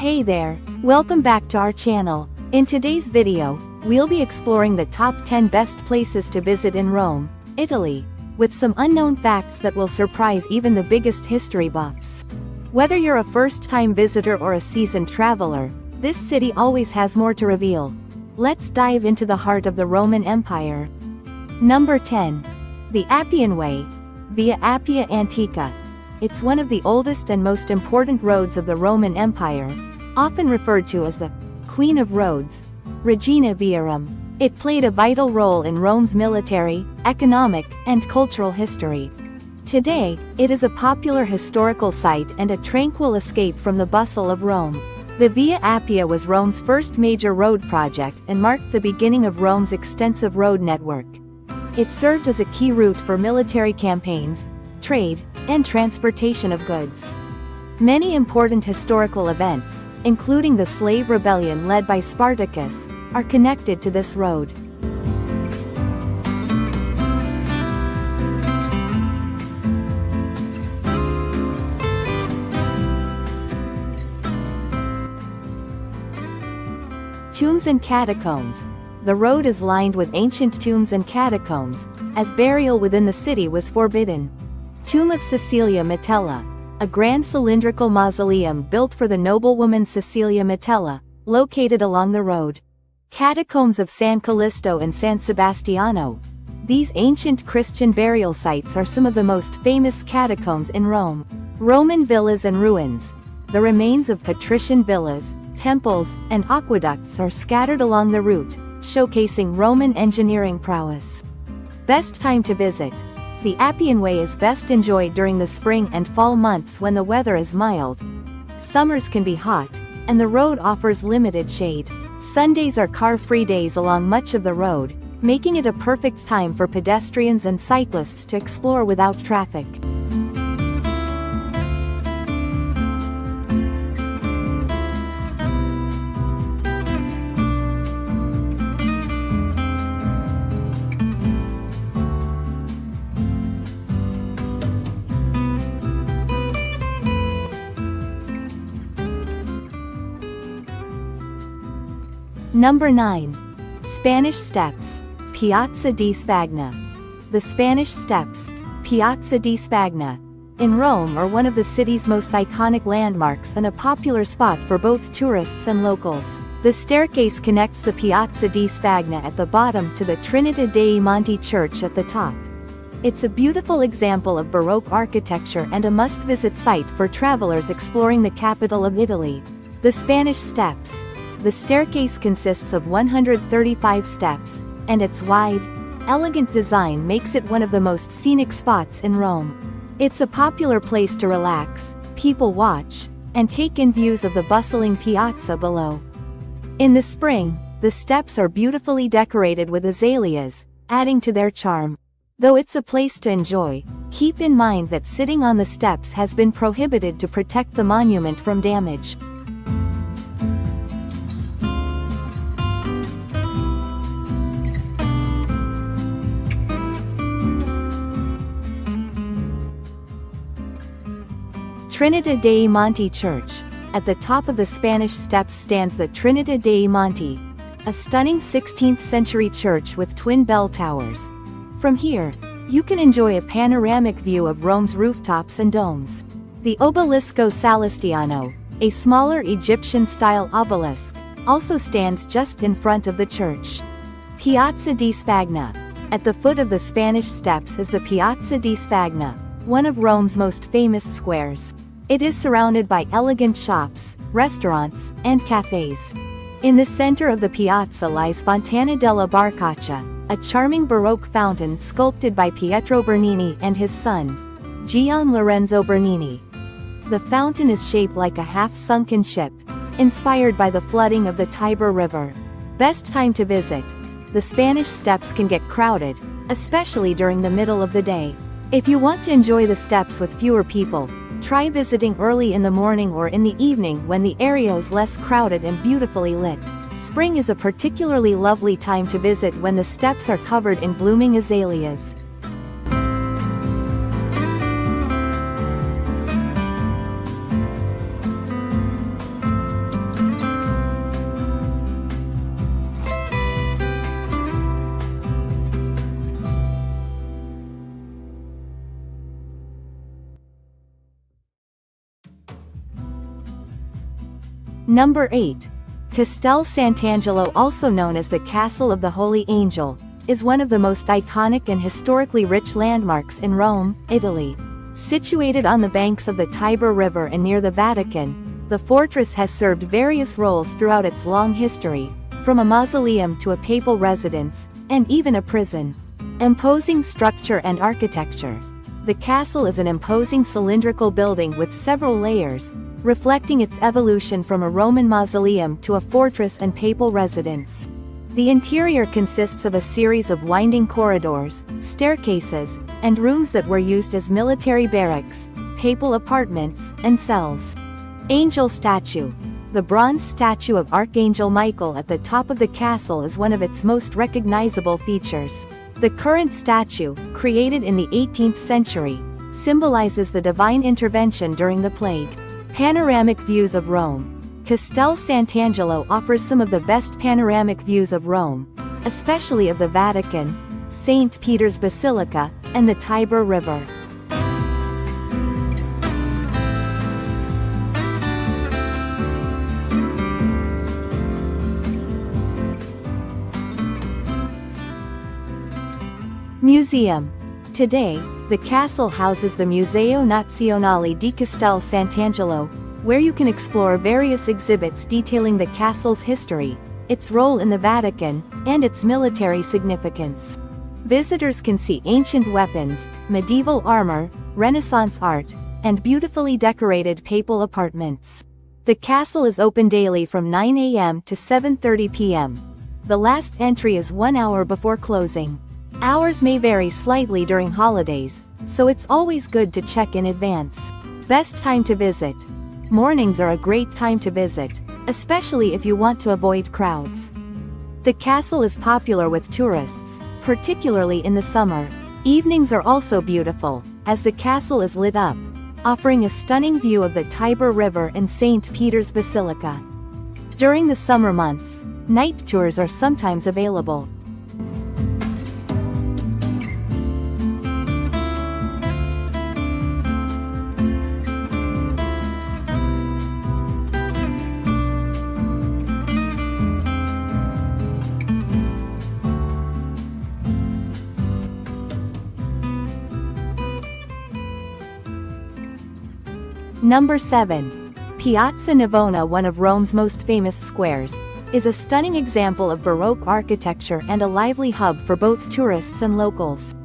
Hey there, welcome back to our channel. In today's video, we'll be exploring the top 10 best places to visit in Rome, Italy, with some unknown facts that will surprise even the biggest history buffs. Whether you're a first-time visitor or a seasoned traveler, this city always has more to reveal. Let's dive into the heart of the Roman Empire. Number 10. The Appian Way, via Appia Antica. It's one of the oldest and most important roads of the Roman Empire, often referred to as the Queen of Roads, Regina Viarum. It played a vital role in Rome's military, economic, and cultural history. Today, it is a popular historical site and a tranquil escape from the bustle of Rome. The Via Appia was Rome's first major road project and marked the beginning of Rome's extensive road network. It served as a key route for military campaigns, trade, and transportation of goods. Many important historical events, including the slave rebellion led by Spartacus, are connected to this road. Tombs and catacombs. The road is lined with ancient tombs and catacombs, as burial within the city was forbidden. Tomb of Cecilia Metella, a grand cylindrical mausoleum built for the noblewoman Cecilia Metella, located along the road. Catacombs of San Callisto and San Sebastiano. These ancient Christian burial sites are some of the most famous catacombs in Rome. Roman villas and ruins. The remains of patrician villas, temples, and aqueducts are scattered along the route, showcasing Roman engineering prowess. Best time to visit. The Appian Way is best enjoyed during the spring and fall months when the weather is mild. Summers can be hot, and the road offers limited shade. Sundays are car-free days along much of the road, making it a perfect time for pedestrians and cyclists to explore without traffic. Number 9. Spanish Steps, Piazza di Spagna. The Spanish Steps, Piazza di Spagna, in Rome are one of the city's most iconic landmarks and a popular spot for both tourists and locals. The staircase connects the Piazza di Spagna at the bottom to the Trinità dei Monti church at the top. It's a beautiful example of Baroque architecture and a must-visit site for travelers exploring the capital of Italy. The Spanish Steps. The staircase consists of 135 steps, and its wide, elegant design makes it one of the most scenic spots in Rome. It's a popular place to relax, people watch, and take in views of the bustling piazza below. In the spring, the steps are beautifully decorated with azaleas, adding to their charm. Though it's a place to enjoy, keep in mind that sitting on the steps has been prohibited to protect the monument from damage. Trinità dei Monti Church. At the top of the Spanish Steps stands the Trinità dei Monti, a stunning 16th-century church with twin bell towers. From here, you can enjoy a panoramic view of Rome's rooftops and domes. The Obelisco Salestiano, a smaller Egyptian-style obelisk, also stands just in front of the church. Piazza di Spagna. At the foot of the Spanish Steps is the Piazza di Spagna, one of Rome's most famous squares. It is surrounded by elegant shops, restaurants, and cafes. In the center of the piazza lies Fontana della Barcaccia, a charming Baroque fountain sculpted by Pietro Bernini and his son, Gian Lorenzo Bernini. The fountain is shaped like a half-sunken ship, inspired by the flooding of the Tiber River. Best time to visit. The Spanish Steps can get crowded, especially during the middle of the day. If you want to enjoy the steps with fewer people, try visiting early in the morning or in the evening when the area is less crowded and beautifully lit. Spring is a particularly lovely time to visit when the steps are covered in blooming azaleas. Number 8. Castel Sant'Angelo, also known as the Castle of the Holy Angel, is one of the most iconic and historically rich landmarks in Rome, Italy. Situated on the banks of the Tiber River and near the Vatican, the fortress has served various roles throughout its long history, from a mausoleum to a papal residence, and even a prison. Imposing structure and architecture. The castle is an imposing cylindrical building with several layers, reflecting its evolution from a Roman mausoleum to a fortress and papal residence. The interior consists of a series of winding corridors, staircases, and rooms that were used as military barracks, papal apartments, and cells. Angel statue. The bronze statue of Archangel Michael at the top of the castle is one of its most recognizable features. The current statue, created in the 18th century, symbolizes the divine intervention during the plague. Panoramic views of Rome. Castel Sant'Angelo offers some of the best panoramic views of Rome, especially of the Vatican, St. Peters Basilica, and the Tiber River. Museum. Today, the castle houses the Museo Nazionale di Castel Sant'Angelo, where you can explore various exhibits detailing the castle's history, its role in the Vatican, and its military significance. Visitors can see ancient weapons, medieval armor, Renaissance art, and beautifully decorated papal apartments. The castle is open daily from 9 a.m. to 7:30 p.m. The last entry is 1 hour before closing. Hours may vary slightly during holidays, so it's always good to check in advance. Best time to visit. Mornings are a great time to visit, especially if you want to avoid crowds. The castle is popular with tourists, particularly in the summer. Evenings are also beautiful, as the castle is lit up, offering a stunning view of the Tiber River and St. Peter's Basilica. During the summer months, night tours are sometimes available. Number 7. Piazza Navona, one of Rome's most famous squares, is a stunning example of Baroque architecture and a lively hub for both tourists and locals.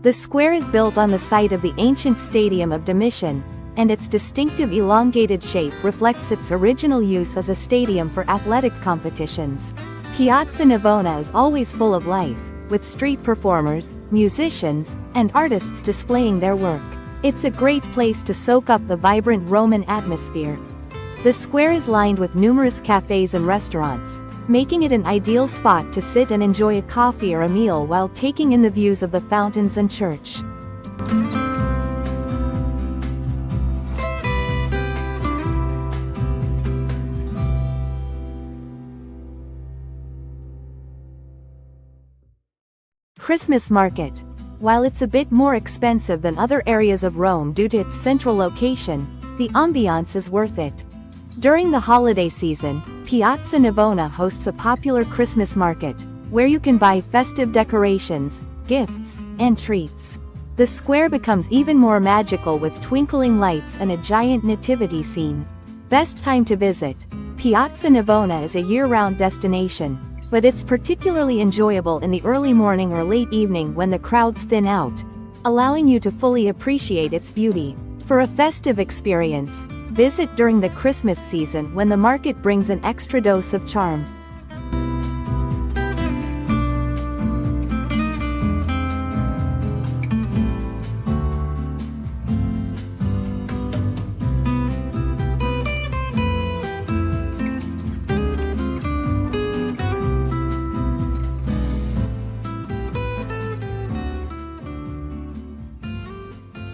The square is built on the site of the ancient Stadium of Domitian, and its distinctive elongated shape reflects its original use as a stadium for athletic competitions. Piazza Navona is always full of life, with street performers, musicians, and artists displaying their work. It's a great place to soak up the vibrant Roman atmosphere. The square is lined with numerous cafes and restaurants, making it an ideal spot to sit and enjoy a coffee or a meal while taking in the views of the fountains and church. Christmas market. While it's a bit more expensive than other areas of Rome due to its central location, the ambiance is worth it. During the holiday season, Piazza Navona hosts a popular Christmas market, where you can buy festive decorations, gifts, and treats. The square becomes even more magical with twinkling lights and a giant nativity scene. Best time to visit. Piazza Navona is a year-round destination, but it's particularly enjoyable in the early morning or late evening when the crowds thin out, allowing you to fully appreciate its beauty. For a festive experience, visit during the Christmas season when the market brings an extra dose of charm.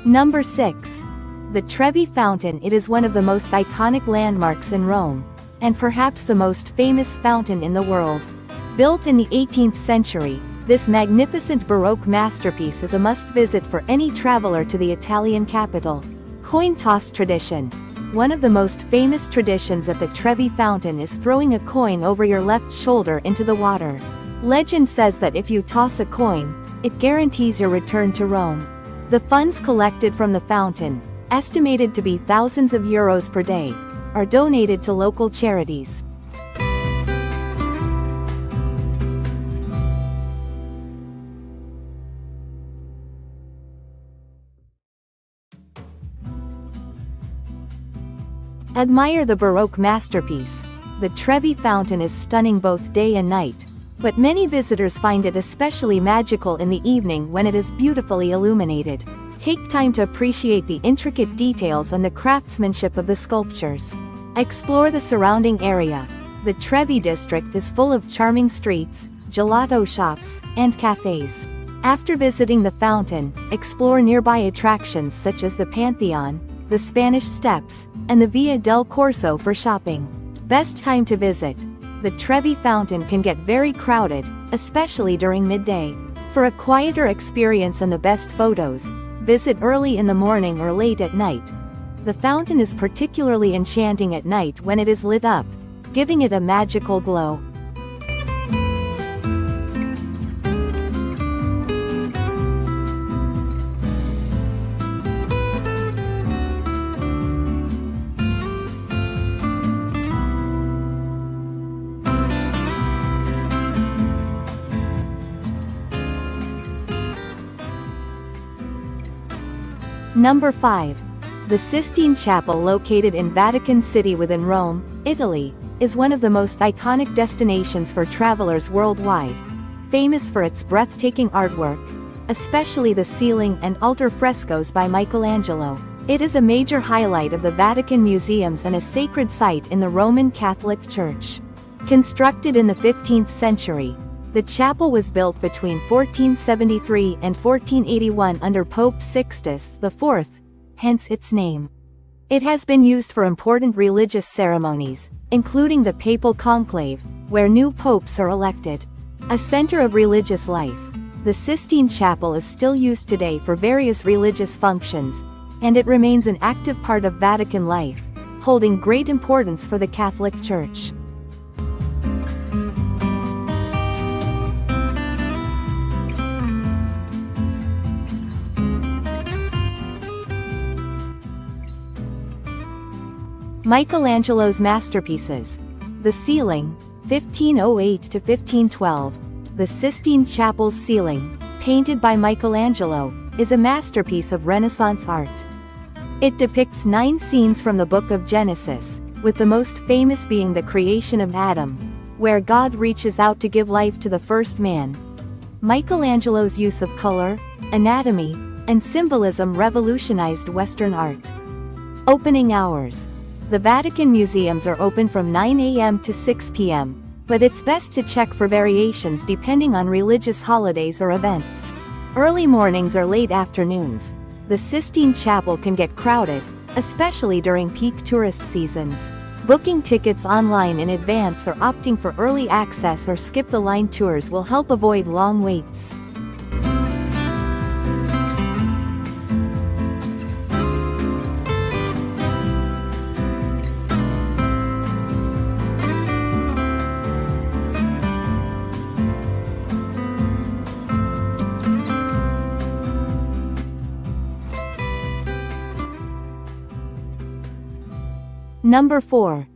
Number 6. The Trevi Fountain. It is one of the most iconic landmarks in Rome, and perhaps the most famous fountain in the world. Built in the 18th century, this magnificent Baroque masterpiece is a must-visit for any traveler to the Italian capital. Coin toss tradition. One of the most famous traditions at the Trevi Fountain is throwing a coin over your left shoulder into the water. Legend says that if you toss a coin, it guarantees your return to Rome. The funds collected from the fountain, estimated to be thousands of euros per day, are donated to local charities. Admire the Baroque masterpiece. The Trevi Fountain is stunning both day and night, but many visitors find it especially magical in the evening when it is beautifully illuminated. Take time to appreciate the intricate details and the craftsmanship of the sculptures. Explore the surrounding area. The Trevi district is full of charming streets, gelato shops, and cafes. After visiting the fountain, explore nearby attractions such as the Pantheon, the Spanish Steps, and the Via del Corso for shopping. Best time to visit. The Trevi Fountain can get very crowded, especially during midday. For a quieter experience and the best photos, visit early in the morning or late at night. The fountain is particularly enchanting at night when it is lit up, giving it a magical glow. Number 5. The Sistine Chapel, located in Vatican City within Rome, Italy, is one of the most iconic destinations for travelers worldwide. Famous for its breathtaking artwork, especially the ceiling and altar frescoes by Michelangelo, it is a major highlight of the Vatican museums and a sacred site in the Roman Catholic Church. Constructed in the 15th century, the chapel was built between 1473 and 1481 under Pope Sixtus IV, hence its name. It has been used for important religious ceremonies, including the papal conclave, where new popes are elected. A center of religious life, the Sistine Chapel is still used today for various religious functions, and it remains an active part of Vatican life, holding great importance for the Catholic Church. Michelangelo's masterpieces. The ceiling, 1508 to 1512. The Sistine Chapel's ceiling, painted by Michelangelo, is a masterpiece of Renaissance art. It depicts 9 scenes from the book of Genesis, with the most famous being the creation of Adam, where God reaches out to give life to the first man. Michelangelo's use of color, anatomy, and symbolism revolutionized Western art. Opening hours. The Vatican museums are open from 9 a.m. to 6 p.m., but it's best to check for variations depending on religious holidays or events. Early mornings or late afternoons. The Sistine Chapel can get crowded, especially during peak tourist seasons. Booking tickets online in advance or opting for early access or skip-the-line tours will help avoid long waits. Number 4.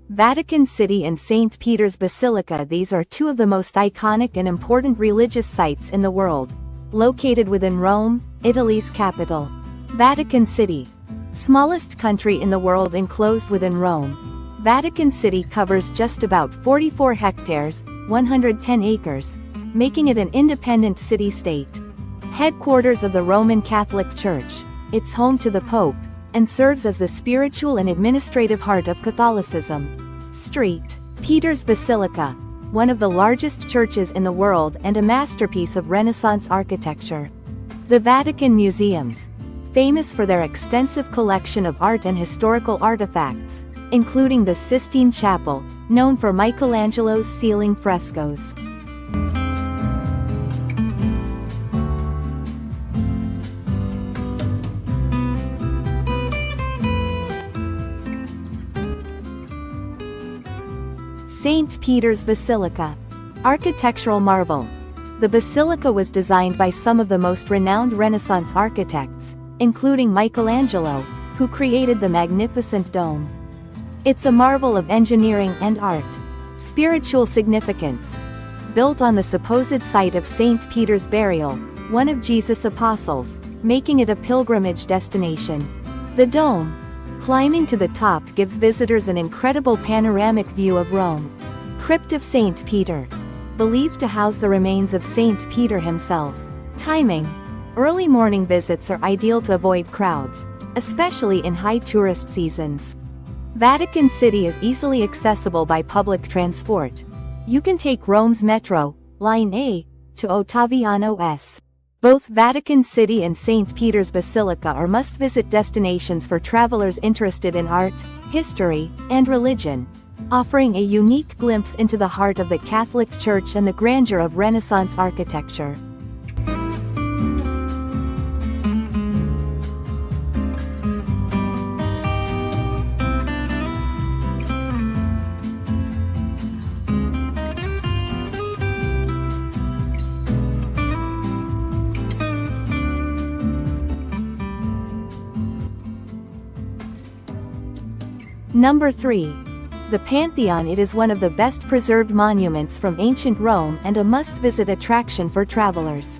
Vatican City and St. Peters Basilica. These are two of the most iconic and important religious sites in the world, located within Rome, Italy's capital. Vatican City, smallest country in the world enclosed within Rome. Vatican City covers just about 44 hectares, 110 acres, making it an independent city-state. Headquarters of the Roman Catholic Church, it's home to the Pope, and serves as the spiritual and administrative heart of Catholicism. Street. Peters Basilica, one of the largest churches in the world and a masterpiece of Renaissance architecture. The Vatican Museums, famous for their extensive collection of art and historical artifacts, including the Sistine Chapel, known for Michelangelo's ceiling frescoes. St. Peter's Basilica. Architectural marvel. The basilica was designed by some of the most renowned Renaissance architects, including Michelangelo, who created the magnificent dome. It's a marvel of engineering and art. Spiritual significance. Built on the supposed site of St. Peter's burial, one of Jesus' apostles, making it a pilgrimage destination. The dome, climbing to the top, gives visitors an incredible panoramic view of Rome. Crypt of St. Peter. Believed to house the remains of St. Peter himself. Timing. Early morning visits are ideal to avoid crowds, especially in high tourist seasons. Vatican City is easily accessible by public transport. You can take Rome's metro, Line A, to Ottaviano S. Both Vatican City and St. Peter's Basilica are must-visit destinations for travelers interested in art, history, and religion, offering a unique glimpse into the heart of the Catholic Church and the grandeur of Renaissance architecture. Number 3. The Pantheon. It is one of the best preserved monuments from ancient Rome and a must-visit attraction for travelers.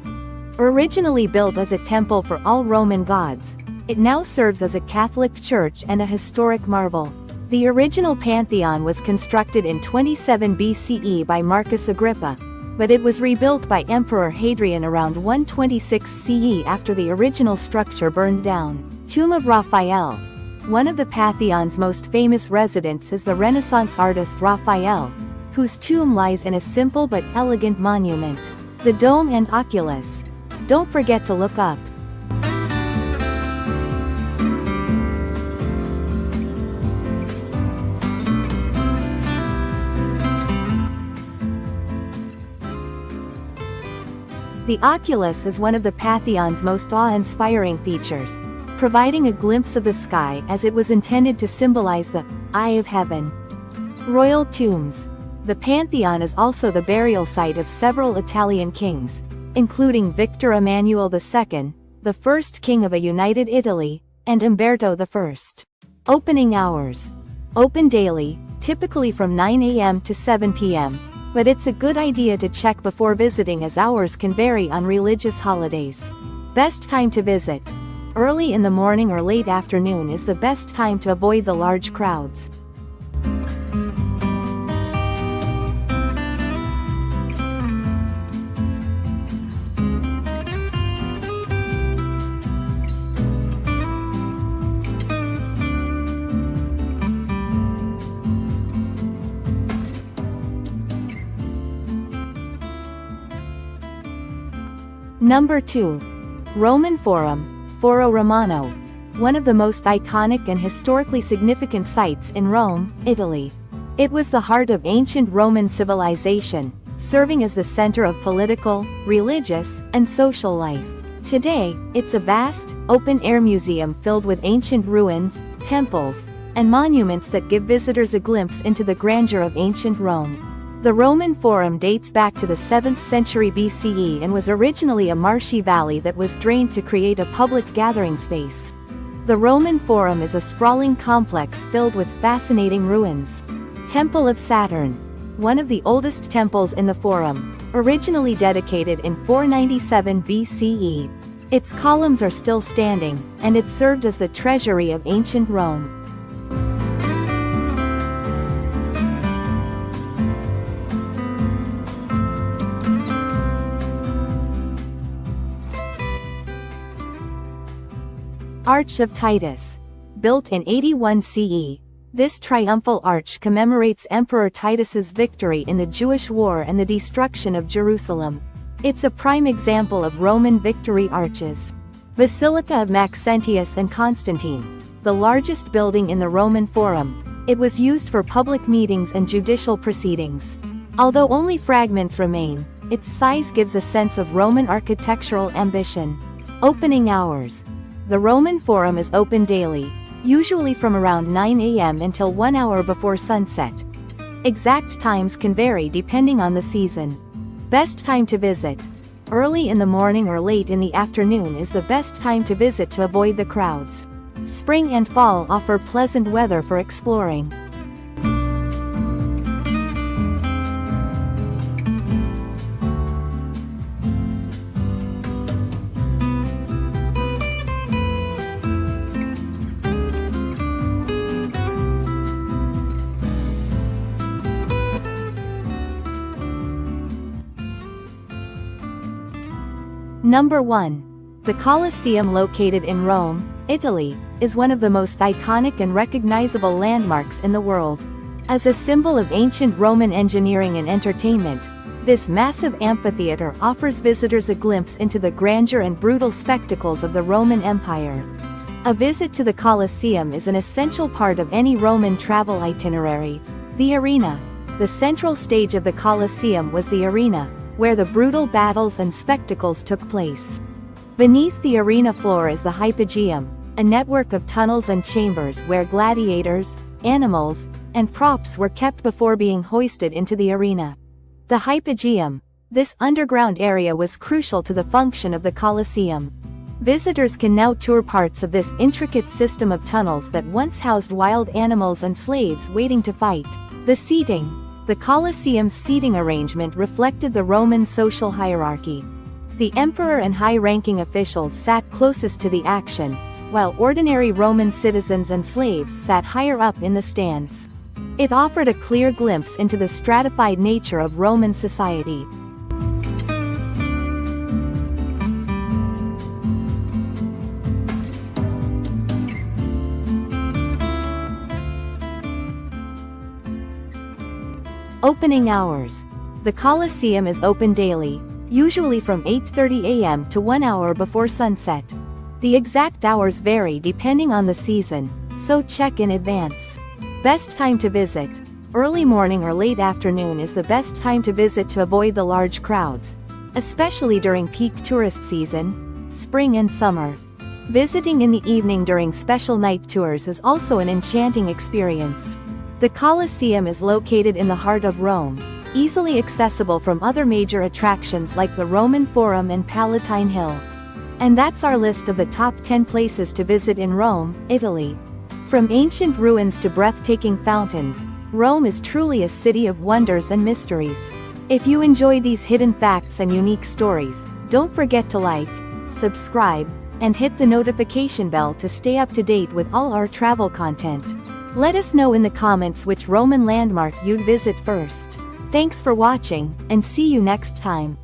Originally built as a temple for all Roman gods, it now serves as a Catholic church and a historic marvel. The original Pantheon was constructed in 27 BCE by Marcus Agrippa, but it was rebuilt by Emperor Hadrian around 126 CE after the original structure burned down. Tomb of Raphael. One of the Pantheon's most famous residents is the Renaissance artist Raphael, whose tomb lies in a simple but elegant monument. The dome and oculus. Don't forget to look up. The oculus is one of the Pantheon's most awe-inspiring features, providing a glimpse of the sky as it was intended to symbolize the eye of heaven. Royal tombs. The Pantheon is also the burial site of several Italian kings, including Victor Emmanuel II, the first king of a united Italy, and Umberto I. Opening hours. Open daily, typically from 9 a.m. to 7 p.m., but it's a good idea to check before visiting as hours can vary on religious holidays. Best time to visit. Early in the morning or late afternoon is the best time to avoid the large crowds. Number 2. Roman Forum. Foro Romano, one of the most iconic and historically significant sites in Rome, Italy. It was the heart of ancient Roman civilization, serving as the center of political, religious, and social life. Today, it's a vast, open-air museum filled with ancient ruins, temples, and monuments that give visitors a glimpse into the grandeur of ancient Rome. The Roman Forum dates back to the 7th century BCE and was originally a marshy valley that was drained to create a public gathering space. The Roman Forum is a sprawling complex filled with fascinating ruins. Temple of Saturn. One of the oldest temples in the Forum, originally dedicated in 497 BCE. Its columns are still standing, and it served as the treasury of ancient Rome. Arch of Titus. Built in 81 CE, this triumphal arch commemorates Emperor Titus's victory in the Jewish War and the destruction of Jerusalem. It's a prime example of Roman victory arches. Basilica of Maxentius and Constantine. The largest building in the Roman Forum, it was used for public meetings and judicial proceedings. Although only fragments remain, its size gives a sense of Roman architectural ambition. Opening hours. The Roman Forum is open daily, usually from around 9 a.m. until 1 hour before sunset. Exact times can vary depending on the season. Best time to visit. Early in the morning or late in the afternoon is the best time to visit to avoid the crowds. Spring and fall offer pleasant weather for exploring. Number 1. The Colosseum, located in Rome, Italy, is one of the most iconic and recognizable landmarks in the world. As a symbol of ancient Roman engineering and entertainment, this massive amphitheater offers visitors a glimpse into the grandeur and brutal spectacles of the Roman Empire. A visit to the Colosseum is an essential part of any Roman travel itinerary. The arena. The central stage of the Colosseum was the arena, where the brutal battles and spectacles took place. Beneath the arena floor is the Hypogeum, a network of tunnels and chambers where gladiators, animals, and props were kept before being hoisted into the arena. The Hypogeum, this underground area, was crucial to the function of the Colosseum. Visitors can now tour parts of this intricate system of tunnels that once housed wild animals and slaves waiting to fight. The seating. The Colosseum's seating arrangement reflected the Roman social hierarchy. The emperor and high-ranking officials sat closest to the action, while ordinary Roman citizens and slaves sat higher up in the stands. It offered a clear glimpse into the stratified nature of Roman society. Opening hours. The Colosseum is open daily, usually from 8:30 a.m. to 1 hour before sunset. The exact hours vary depending on the season, so check in advance. Best time to visit. Early morning or late afternoon is the best time to visit to avoid the large crowds, especially during peak tourist season, spring and summer. Visiting in the evening during special night tours is also an enchanting experience. The Colosseum is located in the heart of Rome, easily accessible from other major attractions like the Roman Forum and Palatine Hill. And that's our list of the top 10 places to visit in Rome, Italy. From ancient ruins to breathtaking fountains, Rome is truly a city of wonders and mysteries. If you enjoy these hidden facts and unique stories, don't forget to like, subscribe, and hit the notification bell to stay up to date with all our travel content. Let us know in the comments which Roman landmark you'd visit first. Thanks for watching, and see you next time.